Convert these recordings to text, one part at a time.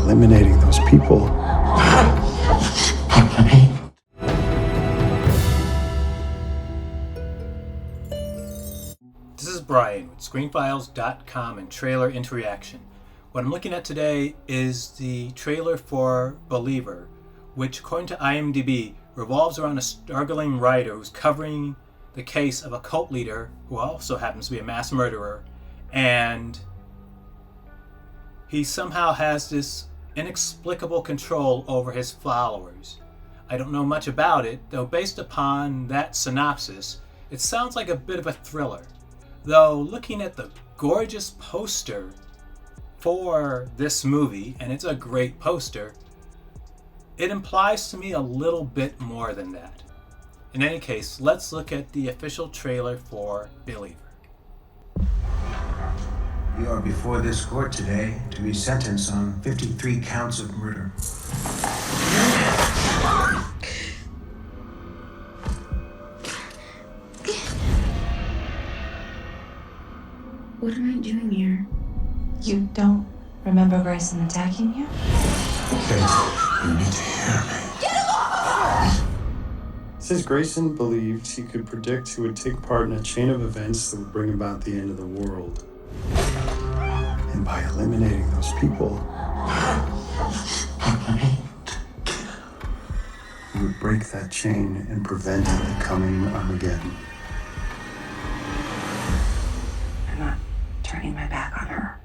eliminating those people. This is Brian with ScreenFiles.com and Trailer Into Reaction. What I'm looking at today is the trailer for Believer, which according to IMDb revolves around a struggling writer who's covering the case of a cult leader who also happens to be a mass murderer, and he somehow has this inexplicable control over his followers. I don't know much about it, though based upon that synopsis, it sounds like a bit of a thriller. Though looking at the gorgeous poster for this movie, and it's a great poster, it implies to me a little bit more than that. In any case, let's look at the official trailer for Believer. You are before this court today to be sentenced on 53 counts of murder. What am I doing here? You don't remember Grayson attacking you? Okay, you need to hear me. Says Grayson believed he could predict who would take part in a chain of events that would bring about the end of the world. And by eliminating those people, he would break that chain and prevent the coming Armageddon. I'm not turning my back on her.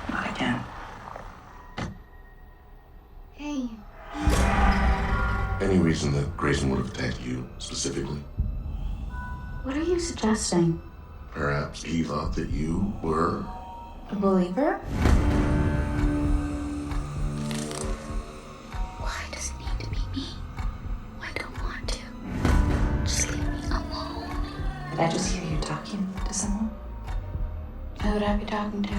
Not again. Hey. Any reason that Grayson would have attacked you specifically? What are you suggesting? Perhaps he thought that you were... A believer? Why does it need to be me? I don't want to. Just leave me alone. Did I just hear you talking to someone? Who would I be talking to?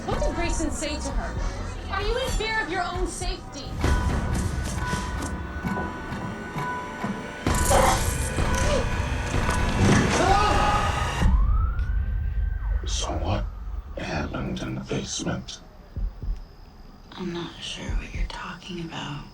What did Grayson say to her? Are you in fear of your own safety? So what happened in the basement? I'm not sure what you're talking about.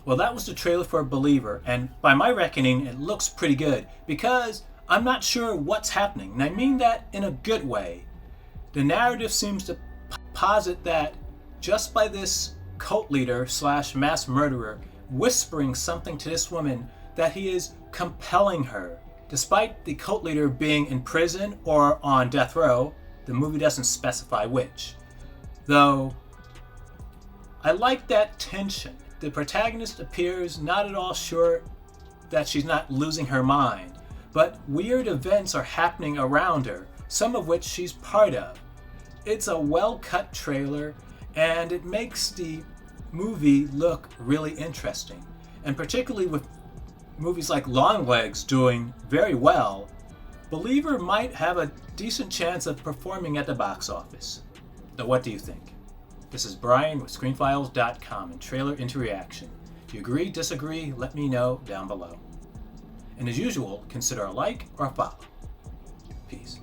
Well, that was the trailer for Believer, and by my reckoning, it looks pretty good, because I'm not sure what's happening, and I mean that in a good way. The narrative seems to posit that just by this cult leader / mass murderer whispering something to this woman, that he is compelling her. Despite the cult leader being in prison or on death row, the movie doesn't specify which. Though, I like that tension. The protagonist appears not at all sure that she's not losing her mind, but weird events are happening around her, some of which she's part of. It's a well-cut trailer, and it makes the movie look really interesting. And particularly with movies like Longlegs doing very well, Believer might have a decent chance of performing at the box office. Now, what do you think? This is Brian with ScreenFiles.com and Trailer Into Reaction. If you agree, disagree, let me know down below. And as usual, consider a like or a follow. Peace.